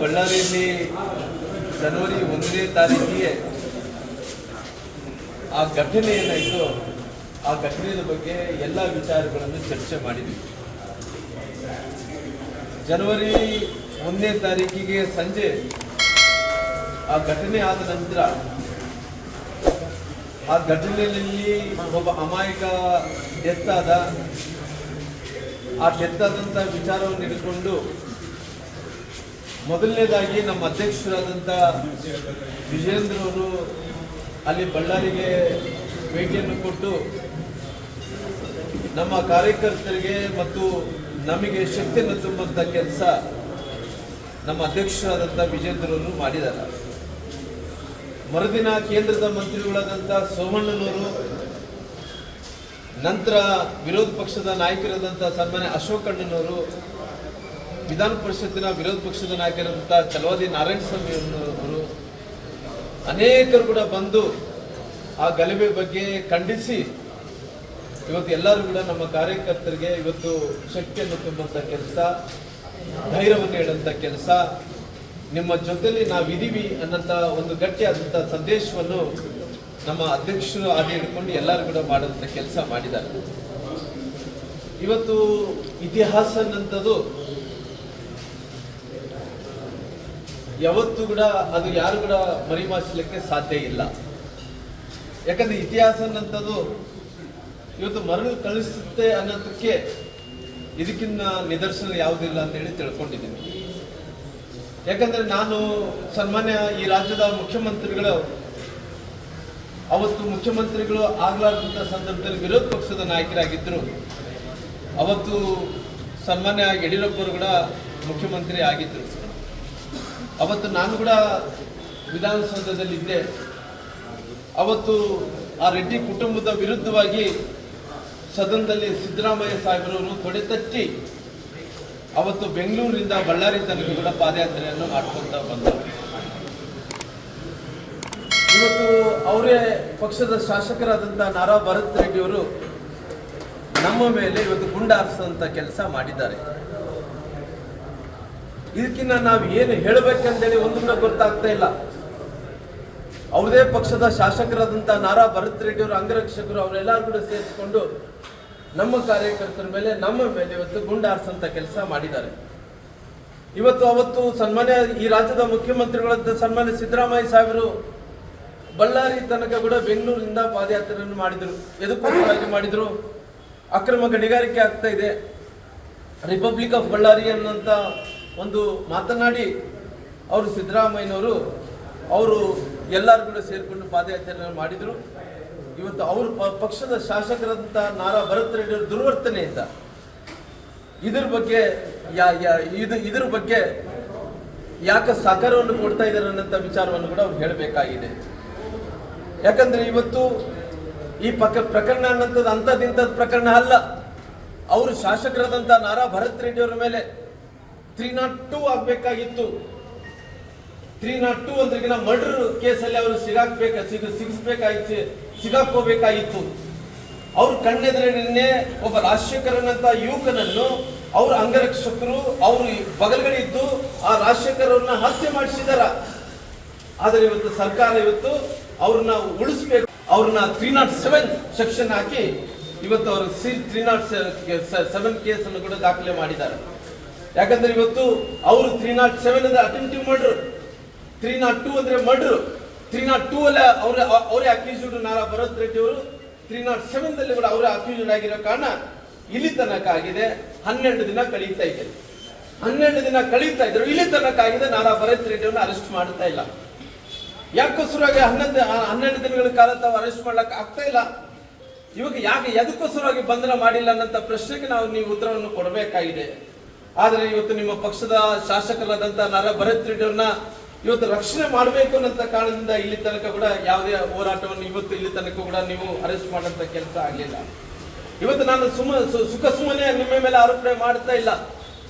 ಬಳ್ಳಾರಿಯಲ್ಲಿ ಜನವರಿ 1ನೇ ತಾರೀಕಿಗೆ ಆ ಘಟನೆ ಏನಾಯಿತು, ಆ ಘಟನೆಯ ಬಗ್ಗೆ ಎಲ್ಲ ವಿಚಾರಗಳನ್ನು ಚರ್ಚೆ ಮಾಡಿದ್ವಿ. ಜನವರಿ 1ನೇ ತಾರೀಕಿಗೆ ಸಂಜೆ ಆ ಘಟನೆ ಆದ ನಂತರ ಆ ಘಟನೆಯಲ್ಲಿ ಒಬ್ಬ ಅಮಾಯಕ ಡೆತ್ ಆದ. ಆ ಡೆತ್ ಆದಂಥ ವಿಚಾರವನ್ನು ಹಿಡ್ಕೊಂಡು ಮೊದಲನೇದಾಗಿ ನಮ್ಮ ಅಧ್ಯಕ್ಷರಾದಂಥ ವಿಜೇಂದ್ರ ಅವರು ಅಲ್ಲಿ ಬಳ್ಳಾರಿಗೆ ಭೇಟಿಯನ್ನು ಕೊಟ್ಟು ನಮ್ಮ ಕಾರ್ಯಕರ್ತರಿಗೆ ಮತ್ತು ನಮಗೆ ಶಕ್ತಿಯನ್ನು ತುಂಬುವಂಥ ಕೆಲಸ ನಮ್ಮ ಅಧ್ಯಕ್ಷರಾದಂಥ ವಿಜೇಂದ್ರ ಅವರು ಮಾಡಿದ್ದಾರೆ. ಮರುದಿನ ಕೇಂದ್ರದ ಮಂತ್ರಿಗಳಾದಂಥ ಸೋಮಣ್ಣನವರು, ನಂತರ ವಿರೋಧ ಪಕ್ಷದ ನಾಯಕರಾದಂಥ ಸನ್ಮಾನ್ಯ ಅಶೋಕ್ ಅಣ್ಣನವರು, ವಿಧಾನ ಪರಿಷತ್ತಿನ ವಿರೋಧ ಪಕ್ಷದ ನಾಯಕರಾದಂಥ ಚಲವಾದಿ ನಾರಾಯಣಸ್ವಾಮಿ ಅವರು ಅನೇಕರು ಕೂಡ ಬಂದು ಆ ಗಲಭೆ ಬಗ್ಗೆ ಖಂಡಿಸಿ ಇವತ್ತು ಎಲ್ಲರೂ ಕೂಡ ನಮ್ಮ ಕಾರ್ಯಕರ್ತರಿಗೆ ಇವತ್ತು ಶಕ್ತಿಯನ್ನು ತುಂಬುವಂಥ ಕೆಲಸ, ಧೈರ್ಯವನ್ನು ಹೇಳುವಂಥ ಕೆಲಸ, ನಿಮ್ಮ ಜೊತೆಲಿ ನಾವಿದ್ದೀವಿ ಅನ್ನೋಂಥ ಒಂದು ಗಟ್ಟಿಯಾದಂಥ ಸಂದೇಶವನ್ನು ನಮ್ಮ ಅಧ್ಯಕ್ಷರು ಆದಿ ಹಿಡ್ಕೊಂಡು ಎಲ್ಲರೂ ಕೂಡ ಮಾಡುವಂಥ ಕೆಲಸ ಮಾಡಿದ್ದಾರೆ. ಇವತ್ತು ಇತಿಹಾಸ ಅನ್ನೋಂಥದ್ದು ಯಾವತ್ತೂ ಕೂಡ ಅದು ಯಾರು ಕೂಡ ಮರಿಮಾಚಲಿಕ್ಕೆ ಸಾಧ್ಯ ಇಲ್ಲ. ಯಾಕಂದ್ರೆ ಇತಿಹಾಸ ಅನ್ನೋಂಥದ್ದು ಇವತ್ತು ಮರಳು ಕಳಿಸುತ್ತೆ ಅನ್ನೋದಕ್ಕೆ ಇದಕ್ಕಿಂತ ನಿದರ್ಶನ ಯಾವುದಿಲ್ಲ ಅಂತೇಳಿ ತಿಳ್ಕೊಂಡಿದ್ದೀನಿ. ಯಾಕಂದ್ರೆ ನಾನು ಸನ್ಮಾನ್ಯ ಈ ರಾಜ್ಯದ ಮುಖ್ಯಮಂತ್ರಿಗಳು ಅವತ್ತು ಮುಖ್ಯಮಂತ್ರಿಗಳು ಆಗ್ಲಾರ್ದಂಥ ಸಂದರ್ಭದಲ್ಲಿ ವಿರೋಧ ಪಕ್ಷದ ನಾಯಕರಾಗಿದ್ದರು. ಅವತ್ತು ಸನ್ಮಾನ್ಯ ಯಡಿಯೂರಪ್ಪರು ಕೂಡ ಮುಖ್ಯಮಂತ್ರಿ ಆಗಿದ್ದರು. ಅವತ್ತು ನಾನು ಕೂಡ ವಿಧಾನಸೌಧದಲ್ಲಿದ್ದೆ. ಅವತ್ತು ಆ ರೆಡ್ಡಿ ಕುಟುಂಬದ ವಿರುದ್ಧವಾಗಿ ಸದನದಲ್ಲಿ ಸಿದ್ದರಾಮಯ್ಯ ಸಾಹೇಬರವರು ತೊಡೆತಟ್ಟಿ ಅವತ್ತು ಬೆಂಗಳೂರಿನಿಂದ ಬಳ್ಳಾರಿ ತನಕ ಕೂಡ ಪಾದಯಾತ್ರೆಯನ್ನು ಮಾಡ್ಕೊಳ್ತಾ ಬಂದರು. ಇವತ್ತು ಅವರೇ ಪಕ್ಷದ ಶಾಸಕರಾದಂಥ ನಾರಾ ಭರತ್ ರೆಡ್ಡಿಯವರು ನಮ್ಮ ಮೇಲೆ ಇವತ್ತು ಗುಂಡಾರಿಸುವಂಥ ಕೆಲಸ ಮಾಡಿದ್ದಾರೆ. ಇದಕ್ಕಿಂತ ನಾವು ಏನು ಹೇಳಬೇಕಂತೇಳಿ ಒಂದು ಕೂಡ ಗೊತ್ತಾಗ್ತಾ ಇಲ್ಲ. ಅವ್ರದೇ ಪಕ್ಷದ ಶಾಸಕರಾದಂಥ ನಾರಾ ಭರತ್ ರೆಡ್ಡಿಯವರು, ಅಂಗರಕ್ಷಕರು, ಅವರೆಲ್ಲರೂ ಕೂಡ ಸೇರಿಸಿಕೊಂಡು ನಮ್ಮ ಕಾರ್ಯಕರ್ತರ ಮೇಲೆ ನಮ್ಮ ಮೇಲೆ ಇವತ್ತು ಗುಂಡಾರಿಸುವಂಥ ಕೆಲಸ ಮಾಡಿದ್ದಾರೆ. ಅವತ್ತು ಸನ್ಮಾನ್ಯ ಈ ರಾಜ್ಯದ ಮುಖ್ಯಮಂತ್ರಿಗಳಂತ ಸನ್ಮಾನ್ಯ ಸಿದ್ದರಾಮಯ್ಯ ಸಾಹೇಬರು ಬಳ್ಳಾರಿ ತನಕ ಕೂಡ ಬೆಂಗಳೂರಿನಿಂದ ಪಾದಯಾತ್ರೆಯನ್ನು ಮಾಡಿದರು. ಎದಕ್ಕೋಸ್ಕರವಾಗಿ ಮಾಡಿದರು? ಅಕ್ರಮ ಗಣಿಗಾರಿಕೆ ಆಗ್ತಾ ಇದೆ, ರಿಪಬ್ಲಿಕ್ ಆಫ್ ಬಳ್ಳಾರಿ ಅನ್ನೋಂಥ ಒಂದು ಮಾತನಾಡಿ ಅವರು ಸಿದ್ದರಾಮಯ್ಯನವರು ಅವರು ಎಲ್ಲರೂ ಕೂಡ ಸೇರಿಕೊಂಡು ಪಾದಯಾತ್ರೆಯನ್ನು ಮಾಡಿದರು. ಇವತ್ತು ಅವರು ಪಕ್ಷದ ಶಾಸಕರಾದಂಥ ನಾರಾ ಭರತ್ ರೆಡ್ಡಿಯವರ ದುರ್ವರ್ತನೆಯಿಂದ ಇದ್ರ ಬಗ್ಗೆ ಯಾಕೆ ಸಹಕಾರವನ್ನು ಕೊಡ್ತಾ ಇದ್ದಾರೆ ಅನ್ನೋಂಥ ವಿಚಾರವನ್ನು ಕೂಡ ಅವ್ರು ಹೇಳಬೇಕಾಗಿದೆ. ಯಾಕಂದ್ರೆ ಇವತ್ತು ಈ ಪ್ರಕರಣ ಅನ್ನೋಂಥದ್ದು ಅಂಥದ್ದಿಂಥದ್ದು ಪ್ರಕರಣ ಅಲ್ಲ. ಅವರು ಶಾಸಕರಾದಂಥ ನಾರಾ ಭರತ್ ರೆಡ್ಡಿಯವರ ಮೇಲೆ 302 ಆಗಬೇಕಾಗಿತ್ತು. 302 ಅಂದ್ರಿಗಿನ ಮರ್ಡರ್ ಕೇಸಲ್ಲಿ ಅವರು ಸಿಗಾಕೋಬೇಕಾಗಿತ್ತು. ಅವ್ರು ಕಣ್ಣೆದುರಿನೇ ಒಬ್ಬ ರಾಜಶೇಖರನಂತ ಯುವಕನನ್ನು ಅವ್ರ ಅಂಗರಕ್ಷಕರು ಅವರು ಬಗಲ್ಗಡೆ ಇದ್ದು ಆ ರಾಜಶೇಖರವ್ರನ್ನ ಹತ್ಯೆ ಮಾಡಿಸಿದಾರ. ಆದರೆ ಇವತ್ತು ಸರ್ಕಾರ ಇವತ್ತು ಅವ್ರನ್ನ ಉಳಿಸ್ಬೇಕು, ಅವ್ರನ್ನ 307 ಸೆಕ್ಷನ್ ಹಾಕಿ ಇವತ್ತು ಅವರು 307 ಕೇಸನ್ನು ಕೂಡ ದಾಖಲೆ ಮಾಡಿದ್ದಾರೆ. ಯಾಕಂದ್ರೆ ಇವತ್ತು ಅವರು 307 ಅಂದ್ರೆ ಅಟೆಂಪ್ಟಿವ್ ಮರ್ಡರ್, 302 ಅಂದ್ರೆ ಮರ್ಡರ್. 302 ಅಲ್ಲ ಅವರೇ ಅಕ್ಯೂಸ್ಡ್ ನಾರಾ ಭರತ್ ರೆಡ್ಡಿ ಅವರು, 307 ಕೂಡ ಅವರೇ ಅಕ್ಯೂಸ್ಡ್ ಆಗಿರೋ ಕಾರಣ ಇಲ್ಲಿ ತನಕ ಆಗಿದೆ. 12 ದಿನ ಕಳೀತಾ ಇದೆ. 12 ದಿನ ಕಳೀತಾ ಇದ್ರು, ಇಲ್ಲಿ ತನಕ ಆಗಿದೆ. ನಾರಾ ಭರತ್ ರೆಡ್ಡಿ ಅವ್ರನ್ನ ಅರೆಸ್ಟ್ ಮಾಡ್ತಾ ಇಲ್ಲ. ಯಾಕೋಸ್ಕರವಾಗಿ 12 ದಿನಗಳ ಕಾಲ ತಾವು ಅರೆಸ್ಟ್ ಮಾಡ್ಲಿಕ್ಕೆ ಆಗ್ತಾ ಇಲ್ಲ? ಇವಾಗ ಎದಕ್ಕೋಸ್ಕರವಾಗಿ ಬಂಧನ ಮಾಡಿಲ್ಲ ಅನ್ನೋಂಥ ಪ್ರಶ್ನೆಗೆ ನೀವು ಉತ್ತರವನ್ನು ಕೊಡಬೇಕಾಗಿದೆ. ಆದರೆ ಇವತ್ತು ನಿಮ್ಮ ಪಕ್ಷದ ಶಾಸಕರಾದಂಥ ನಾರಾ ಭರತ್ ರೆಡ್ಡಿ ಅವ್ರನ್ನ ಇವತ್ತು ರಕ್ಷಣೆ ಮಾಡಬೇಕು ಅನ್ನೋಂಥ ಕಾರಣದಿಂದ ಇಲ್ಲಿ ತನಕ ಕೂಡ ಯಾವುದೇ ಹೋರಾಟವನ್ನು ಇವತ್ತು ಇಲ್ಲಿ ತನಕ ಕೂಡ ನೀವು ಅರೆಸ್ಟ್ ಮಾಡೋಂಥ ಕೆಲಸ ಆಗಲಿಲ್ಲ. ಇವತ್ತು ನಾನು ಸುಮ್ಮನೆ ನಿಮ್ಮ ಮೇಲೆ ಆರೋಪಣೆ ಮಾಡ್ತಾ ಇಲ್ಲ.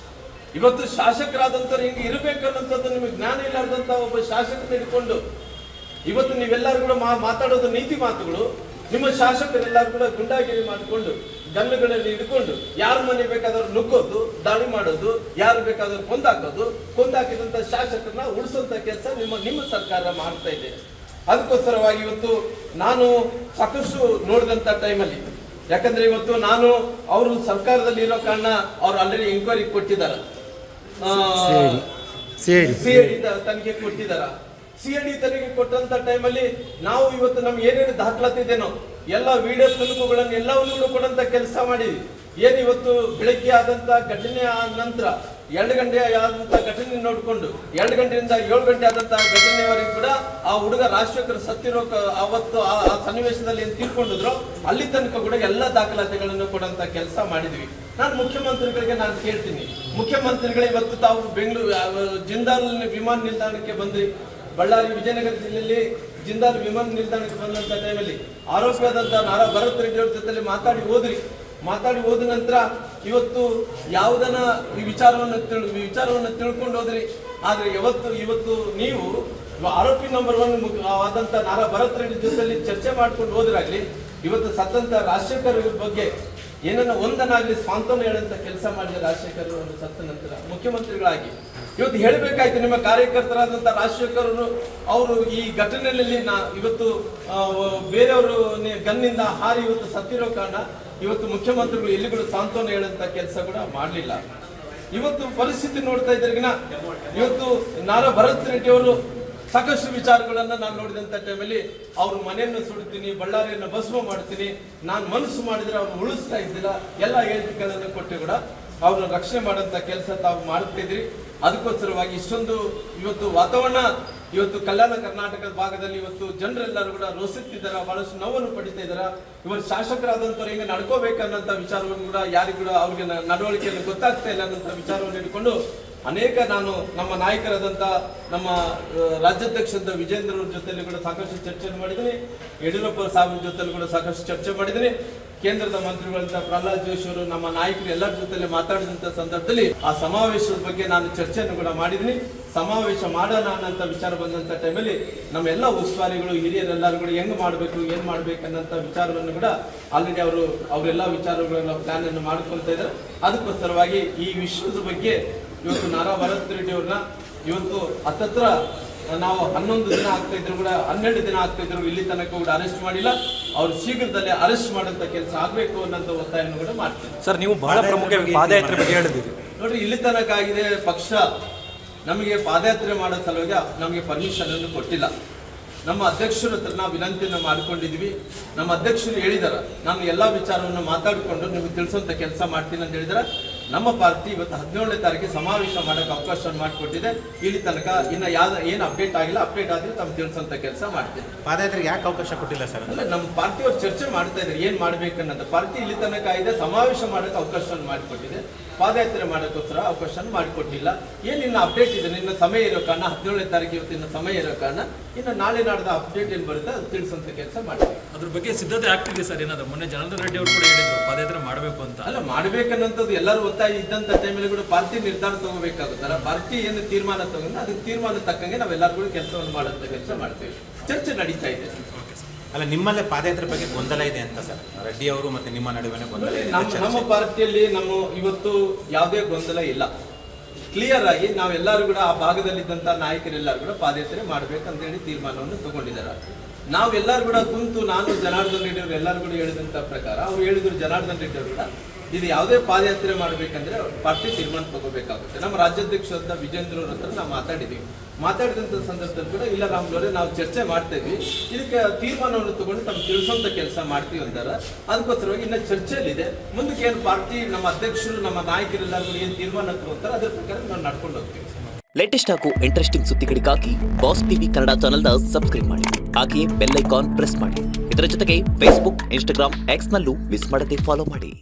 ಇವತ್ತು ಶಾಸಕರಾದಂಥವ್ರು ಹಿಂಗೆ ಇರಬೇಕು ಅನ್ನೋಂಥದ್ದು ನಿಮಗೆ ಜ್ಞಾನ ಇಲ್ಲಾರ್ದಂಥ ಒಬ್ಬ ಶಾಸಕನ ಹಿಡ್ಕೊಂಡು ಇವತ್ತು ನೀವೆಲ್ಲರೂ ಕೂಡ ಮಾತಾಡೋದು ನೀತಿ ಮಾತುಗಳು. ನಿಮ್ಮ ಶಾಸಕರೆಲ್ಲರೂ ಕೂಡ ಗುಂಡಾಗಿರಿ ಮಾಡಿಕೊಂಡು ಗನ್ನುಗಳಲ್ಲಿ ಹಿಡ್ಕೊಂಡು ಯಾರ ಮನೆ ಬೇಕಾದವ್ರು ನುಗ್ಗೋದು, ದಾಳಿ ಮಾಡೋದು, ಯಾರು ಬೇಕಾದ್ರೂ ಕೊಂದಾಕಿದಂತ ಶಾಸಕರನ್ನ ಉಳಿಸುವಂತ ಕೆಲಸ ನಿಮ್ಮ ಸರ್ಕಾರ ಮಾಡ್ತಾ ಇದೆ. ಅದಕ್ಕೋಸ್ಕರವಾಗಿ ಇವತ್ತು ನಾನು ಸಾಕಷ್ಟು ನೋಡಿದಂತ ಟೈಮಲ್ಲಿ, ಯಾಕಂದ್ರೆ ಇವತ್ತು ನಾನು ಅವರು ಸರ್ಕಾರದಲ್ಲಿ ಇರೋ ಕಾರಣ ಅವ್ರು ಆಲ್ರೆಡಿ ಎಂಕ್ವೈರಿ ಕೊಟ್ಟಿದ್ದಾರೆ, ಸಿಐಡಿ ತನಿಖೆ ಕೊಟ್ಟಿದ್ದಾರ. ಸಿಐಡಿ ತನಿಖೆ ಕೊಟ್ಟಂತ ಟೈಮಲ್ಲಿ ನಾವು ಇವತ್ತು ನಮ್ಗೆ ಏನೇನು ದಾಖಲಾತಿ ಇದೆನೋ ಎಲ್ಲ ವಿಡಿಯೋ ತುಣುಕುಗಳನ್ನು ಎಲ್ಲವನ್ನು ಕೊಡಂತ ಕೆಲಸ ಮಾಡಿದ್ವಿ. ಏನ್ ಇವತ್ತು ಬೆಳಗ್ಗೆ ಆದಂತ ಘಟನೆ ಆದ ನಂತರ 2 ಗಂಟೆ ಆದಂತ ಘಟನೆ ನೋಡ್ಕೊಂಡು 2 ಗಂಟೆಯಿಂದ 7 ಗಂಟೆ ಆದಂತ ಘಟನೆವರೆಗೂ ಕೂಡ ಆ ಹುಡುಗ ರಾಜಶೇಖರ್ ಸತ್ತಿರೋ ಅವತ್ತು ಆ ಸನ್ನಿವೇಶದಲ್ಲಿ ಏನ್ ತೀರ್ಕೊಂಡಿದ್ರು ಅಲ್ಲಿ ತನಕ ಕೂಡ ಎಲ್ಲ ದಾಖಲಾತಿಗಳನ್ನು ಕೊಡಂತ ಕೆಲಸ ಮಾಡಿದ್ವಿ. ನಾನು ಮುಖ್ಯಮಂತ್ರಿಗಳಿಗೆ ನಾನು ಕೇಳ್ತೀನಿ, ಮುಖ್ಯಮಂತ್ರಿಗಳೇ ಇವತ್ತು ತಾವು ಬೆಂಗಳೂರು ಜಿಂದಾಲ್ ವಿಮಾನ ನಿಲ್ದಾಣಕ್ಕೆ ಬಂದ್ರಿ, ಬಳ್ಳಾರಿ ವಿಜಯನಗರ ಜಿಲ್ಲೆಯಲ್ಲಿ ಜಿಂದಾಲ್ ವಿಮಾನ ನಿಲ್ದಾಣಕ್ಕೆ ಬಂದಂತ ಟೈಮಲ್ಲಿ ಆರೋಪಿಯಾದಂತ ನಾರಾ ಭರತ್ ರೆಡ್ಡಿ ಅವ್ರ ಜೊತೆ ಮಾತಾಡಿ ಹೋದ ನಂತರ ಇವತ್ತು ಯಾವುದನ್ನ ಈ ವಿಚಾರವನ್ನು ತಿಳ್ಕೊಂಡು ಹೋದ್ರಿ. ಆದ್ರೆ ಇವತ್ತು ನೀವು ಆರೋಪಿ ನಂಬರ್ 1 ಆದಂತ ನಾರಾ ಭರತ್ ರೆಡ್ಡಿ ಜೊತೆಲಿ ಚರ್ಚೆ ಮಾಡ್ಕೊಂಡು ಹೋದ್ರಾಗ್ಲಿ, ಇವತ್ತು ಸತ್ತಂತ ರಾಜಶೇಖರ್ ಬಗ್ಗೆ ಏನನ್ನ ಒಂದನಾಗ್ಲಿ ಸ್ವಾಂತನ ಹೇಳಂತ ಕೆಲಸ ಮಾಡಿದ ರಾಜಶೇಖರ್ ಅವರು ಸತ್ತ ನಂತರ ಮುಖ್ಯಮಂತ್ರಿಗಳಾಗಿ ಇವತ್ತು ಹೇಳಬೇಕಾಯ್ತು. ನಿಮ್ಮ ಕಾರ್ಯಕರ್ತರಾದಂತ ರಾಜಶೇಖರ್ ಅವರು ಈ ಘಟನೆಯಲ್ಲಿ ಇವತ್ತು ಬೇರೆಯವರು ಗನ್ನಿಂದ ಹಾರಿ ಇವತ್ತು ಸತ್ತಿರೋ ಕಾರಣ ಇವತ್ತು ಮುಖ್ಯಮಂತ್ರಿಗಳು ಎಲ್ಲಿಗಳು ಸಾಂತ್ವನ ಹೇಳಂತ ಕೆಲಸ ಕೂಡ ಮಾಡಲಿಲ್ಲ. ಇವತ್ತು ಪರಿಸ್ಥಿತಿ ನೋಡ್ತಾ ಇದ್ರಿಗಿನ ಇವತ್ತು ನಾರಾ ಭರತ್ ರೆಡ್ಡಿ ಅವರು ಸಾಕಷ್ಟು ವಿಚಾರಗಳನ್ನ ನಾನು ನೋಡಿದಂತ ಟೈಮಲ್ಲಿ ಅವ್ರ ಮನೆಯನ್ನು ಸುಡ್ತೀನಿ, ಬಳ್ಳಾರಿಯನ್ನು ಭಸ್ಮ ಮಾಡ್ತೀನಿ, ನಾನು ಮನಸ್ಸು ಮಾಡಿದ್ರೆ ಅವ್ರು ಉಳಿಸ್ತಾ ಇದ್ದಿಲ್ಲ, ಎಲ್ಲ ಹೇಳಿಕೆಗಳನ್ನು ಕೊಟ್ಟು ಕೂಡ ಅವ್ರನ್ನ ರಕ್ಷಣೆ ಮಾಡೋಂಥ ಕೆಲಸ ತಾವು ಮಾಡ್ತಿದ್ರಿ. ಅದಕ್ಕೋಸ್ಕರವಾಗಿ ಇಷ್ಟೊಂದು ಇವತ್ತು ವಾತಾವರಣ ಇವತ್ತು ಕಲ್ಯಾಣ ಕರ್ನಾಟಕದ ಭಾಗದಲ್ಲಿ ಇವತ್ತು ಜನರೆಲ್ಲರೂ ಕೂಡ ರೋಸಿತ್ತಿದ್ದಾರೆ, ಬಹಳಷ್ಟು ನೋವನ್ನು ಪಡಿತಾ ಇದ್ದಾರೆ. ಇವರು ಶಾಸಕರಾದಂಥವ್ರು ಹೆಂಗೆ ನಡ್ಕೋಬೇಕನ್ನಂತ ವಿಚಾರವನ್ನು ಕೂಡ ಯಾರಿಗೂ ಕೂಡ ಅವ್ರಿಗೆ ನಡವಳಿಕೆಯನ್ನು ಗೊತ್ತಾಗ್ತಾ ಇಲ್ಲ ಅನ್ನೋಂಥ ವಿಚಾರವನ್ನು ಹಿಡ್ಕೊಂಡು ಅನೇಕ ನಾನು ನಮ್ಮ ನಾಯಕರಾದಂಥ ನಮ್ಮ ರಾಜ್ಯಾಧ್ಯಕ್ಷರಾದ ವಿಜೇಂದ್ರ ಅವ್ರ ಜೊತೆಲಿ ಕೂಡ ಸಾಕಷ್ಟು ಚರ್ಚೆಯನ್ನು ಮಾಡಿದ್ದೀನಿ, ಯಡಿಯೂರಪ್ಪ ಸಾಹೇಬ್ರ ಜೊತೆಲಿ ಕೂಡ ಸಾಕಷ್ಟು ಚರ್ಚೆ ಮಾಡಿದ್ದೀನಿ. ಕೇಂದ್ರದ ಮಂತ್ರಿಗಳಂತ ಪ್ರಹ್ಲಾದ್ ಜೋಶಿ ಅವರು ನಮ್ಮ ನಾಯಕರು ಎಲ್ಲರ ಜೊತೆಲಿ ಮಾತಾಡಿದಂತ ಸಂದರ್ಭದಲ್ಲಿ ಆ ಸಮಾವೇಶದ ಬಗ್ಗೆ ನಾನು ಚರ್ಚೆಯನ್ನು ಕೂಡ ಮಾಡಿದ್ದೀನಿ. ಸಮಾವೇಶ ಮಾಡೋಣ ಅನ್ನೋಂಥ ವಿಚಾರ ಬಂದಂತ ಟೈಮಲ್ಲಿ ನಮ್ಮೆಲ್ಲ ಉಸ್ತುವಾರಿಗಳು ಹಿರಿಯರೆಲ್ಲರೂ ಕೂಡ ಹೆಂಗ್ ಮಾಡಬೇಕು ಏನ್ ಮಾಡ್ಬೇಕನ್ನಂತ ವಿಚಾರವನ್ನು ಕೂಡ ಆಲ್ರೆಡಿ ಅವರೆಲ್ಲ ವಿಚಾರಗಳೆಲ್ಲ ಪ್ಲಾನ್ ಅನ್ನು ಮಾಡ್ಕೊಳ್ತಾ ಇದ್ದಾರೆ. ಅದಕ್ಕೋಸ್ಕರವಾಗಿ ಈ ವಿಷಯದ ಬಗ್ಗೆ ಇವತ್ತು ನಾರಾ ಭರತ್ ರೆಡ್ಡಿ ಅವ್ರನ್ನ ಇವತ್ತು ಹತ್ತತ್ರ ನಾವು 11 ದಿನ ಆಗ್ತಾ ಇದ್ರು ಕೂಡ 12 ದಿನ ಆಗ್ತಾ ಇದ್ರು ಇಲ್ಲಿ ತನಕ ಕೂಡ ಅರೆಸ್ಟ್ ಮಾಡಿಲ್ಲ. ಅವ್ರು ಶೀಘ್ರದಲ್ಲೇ ಅರೆಸ್ಟ್ ಮಾಡೋಂಥ ಕೆಲಸ ಆಗ್ಬೇಕು ಅನ್ನೋಂಥ ಒತ್ತಾಯವನ್ನು ಕೂಡ ಮಾಡ್ತೀನಿ. ಸರ್, ನೀವು ಬಹಳ ಪ್ರಮುಖವಾಗಿ ಪಾದಯಾತ್ರೆ ಬಗ್ಗೆ ಹೇಳಿದ್ದೀರಿ. ನೋಡ್ರಿ, ಇಲ್ಲಿ ತನಕ ಆಗಿದೆ, ಪಕ್ಷ ನಮಗೆ ಪಾದಯಾತ್ರೆ ಮಾಡೋ ಸಲುವಾಗಿ ನಮಗೆ ಪರ್ಮಿಷನ್ ಅನ್ನು ಕೊಟ್ಟಿಲ್ಲ. ನಮ್ಮ ಅಧ್ಯಕ್ಷರ ಹತ್ರ ನಾವು ವಿನಂತಿಯನ್ನು ಮಾಡ್ಕೊಂಡಿದ್ವಿ. ನಮ್ಮ ಅಧ್ಯಕ್ಷರು ಹೇಳಿದಾರ, ನಾನು ಎಲ್ಲ ವಿಚಾರವನ್ನು ಮಾತಾಡಿಕೊಂಡು ನಿಮಗೆ ತಿಳಿಸುವಂತ ಕೆಲಸ ಮಾಡ್ತೀನಿ ಅಂತ ಹೇಳಿದಾರೆ. ನಮ್ಮ ಪಾರ್ಟಿ ಇವತ್ತು 17ನೇ ತಾರೀಕಿಗೆ ಸಮಾವೇಶ ಮಾಡೋಕೆ ಅವಕಾಶ ಮಾಡಿಕೊಟ್ಟಿದೆ. ಇಲ್ಲಿ ತನಕ ಇನ್ನು ಏನು ಅಪ್ಡೇಟ್ ಆಗಿಲ್ಲ. ಅಪ್ಡೇಟ್ ಆದ್ರೆ ತಮ್ಗೆ ತಿಳಿಸುವಂತ ಕೆಲಸ ಮಾಡ್ತೀನಿ. ಪಾದಯಾತ್ರೆಗೆ ಯಾಕೆ ಅವಕಾಶ ಕೊಟ್ಟಿಲ್ಲ ಸರ್? ಅಲ್ಲ, ನಮ್ಮ ಪಾರ್ಟಿಯವ್ರು ಚರ್ಚೆ ಮಾಡ್ತಾ ಇದ್ದಾರೆ ಏನ್ ಮಾಡ್ಬೇಕನ್ನೋದು. ಪಾರ್ಟಿ ಇಲ್ಲಿ ತನಕ ಇದೆ, ಸಮಾವೇಶ ಮಾಡೋಕೆ ಅವಕಾಶ ಮಾಡಿಕೊಟ್ಟಿದೆ, ಪಾದಯಾತ್ರೆ ಮಾಡೋಕ್ಕೋಸ್ಕರ ಅವಕಾಶ ಮಾಡಿಕೊಟ್ಟಿಲ್ಲ. ಏನಿನ್ನ ಅಪ್ಡೇಟ್ ಇದೆ, ನಿನ್ನ ಸಮಯ ಇರೋ ಕಾರಣ 17ನೇ ತಾರೀಕು ಇವತ್ತಿನ ಸಮಯ ಇರೋ ಕಾರಣ ಇನ್ನು ನಾಳೆ ನಾಡ್ದ ಅಪ್ಡೇಟ್ ಏನು ಬರುತ್ತೆ ಅದು ತಿಳಿಸುವಂತ ಕೆಲಸ ಮಾಡ್ತೀವಿ. ಅದ್ರ ಬಗ್ಗೆ ಸಿದ್ಧತೆ ಆಗ್ತಿದೆ ಸರ್. ಏನಾದ್ರು ಮೊನ್ನೆ ಜನಾರ್ದನ್ ರೆಡ್ಡಿ ಅವರು ಕೂಡ ಹೇಳಿದ್ರು ಪಾದಯಾತ್ರೆ ಮಾಡಬೇಕು ಅಂತ. ಅಲ್ಲ, ಮಾಡ್ಬೇಕನ್ನೋಂಥದ್ದು ಎಲ್ಲರೂ ಒತ್ತಾಯ ಇದ್ದಂತ ಟೈಮಲ್ಲಿ ಕೂಡ ಪಾರ್ಟಿ ನಿರ್ಧಾರ ತಗೋಬೇಕಾಗುತ್ತಲ್ಲ. ಪಾರ್ಟಿ ಏನು ತೀರ್ಮಾನ ತಗೊಂಡು ಅದಕ್ಕೆ ತೀರ್ಮಾನ ತಕ್ಕಂಗೆ ನಾವೆಲ್ಲರೂ ಕೂಡ ಕೆಲಸವನ್ನು ಮಾಡುವಂತ ಕೆಲಸ ಮಾಡ್ತೀವಿ. ಚರ್ಚೆ ನಡೀತಾ ಇದೆ. ಅಲ್ಲ, ನಿಮ್ಮಲ್ಲೇ ಪಾದಯಾತ್ರೆ ಬಗ್ಗೆ ಗೊಂದಲ ಇದೆ ಅಂತ ಸರ್, ರೆಡ್ಡಿ ಅವರು ಮತ್ತೆ ನಿಮ್ಮ ನಡುವೆ ಗೊಂದಲ ಇದೆ? ನಮ್ಮ ಪಾರ್ಟಿಯಲ್ಲಿ ಇವತ್ತು ಯಾವುದೇ ಗೊಂದಲ ಇಲ್ಲ. ಕ್ಲಿಯರ್ ಆಗಿ ನಾವೆಲ್ಲರೂ ಕೂಡ ಆ ಭಾಗದಲ್ಲಿದ್ದಂತ ನಾಯಕರೆಲ್ಲರೂ ಕೂಡ ಪಾದಯಾತ್ರೆ ಮಾಡ್ಬೇಕಂತ ಹೇಳಿ ತೀರ್ಮಾನವನ್ನು ತಗೊಂಡಿದ್ದಾರೆ. ನಾವೆಲ್ಲರೂ ಕೂಡ ಕುಂತು ನಾನು ಜನಾರ್ದನ್ ರೆಡ್ಡಿ ಅವರು ಎಲ್ಲರೂ ಕೂಡ ಹೇಳಿದಂತ ಪ್ರಕಾರ ಅವ್ರು ಹೇಳಿದ್ರು, ಜನಾರ್ದನ್ ರೆಡ್ಡಿ ಅವರು ಕೂಡ ಇದು ಯಾವುದೇ ಪಾದಯಾತ್ರೆ ಮಾಡ್ಬೇಕಂದ್ರೆ ಪಾರ್ಟಿ ತೀರ್ಮಾನ ತಗೋಬೇಕಾಗುತ್ತೆ. ನಮ್ಮ ರಾಜ್ಯಾಧ್ಯಕ್ಷರಾದ ವಿಜೇಂದ್ರ ಅವ್ರ ಹತ್ರ ನಾವು ಮಾತಾಡಿದಂತ ಸಂದರ್ಭದಲ್ಲಿ ಕೂಡ ಇಲ್ಲ ರಾಮ್ಲವರೇ, ನಾವು ಚರ್ಚೆ ಮಾಡ್ತಾ ಇದ್ವಿ, ಇದಕ್ಕೆ ತೀರ್ಮಾನವನ್ನು ತಗೊಂಡು ತಮ್ಗೆ ತಿಳಿಸುವಂತ ಕೆಲಸ ಮಾಡ್ತೀವಿ ಅಂತಾರ. ಅದಕ್ಕೋಸ್ಕರವಾಗಿ ಇನ್ನ ಚರ್ಚೆಯಲ್ಲಿದೆ. ಮುಂದಕ್ಕೆ ಏನು ಪಾರ್ಟಿ ನಮ್ಮ ಅಧ್ಯಕ್ಷರು ನಮ್ಮ ನಾಯಕರೆಲ್ಲರೂ ಏನು ತೀರ್ಮಾನ ತಗೋತಾರೆ ಅದ್ರ ಪ್ರಕಾರ ನಾವು ನಡ್ಕೊಂಡು ಹೋಗ್ತೀವಿ. ಲೇಟೆಸ್ಟ್ ಹಾಗೂ ಇಂಟ್ರೆಸ್ಟಿಂಗ್ ಸುದ್ದಿಗಳಿಗಾಗಿ ಬಾಸ್ ಟಿವಿ ಕನ್ನಡ ಚಾನೆಲ್ನ ಸಬ್ಸ್ಕ್ರೈಬ್ ಮಾಡಿ, ಹಾಗೆಯೇ ಬೆಲ್ ಐಕಾನ್ ಪ್ರೆಸ್ ಮಾಡಿ. ಇದರ ಜೊತೆಗೆ ಫೇಸ್ಬುಕ್, ಇನ್ಸ್ಟಾಗ್ರಾಮ್, ಎಕ್ಸ್ ನಲ್ಲೂ ಮಿಸ್ ಮಾಡದೆ ಫಾಲೋ ಮಾಡಿ.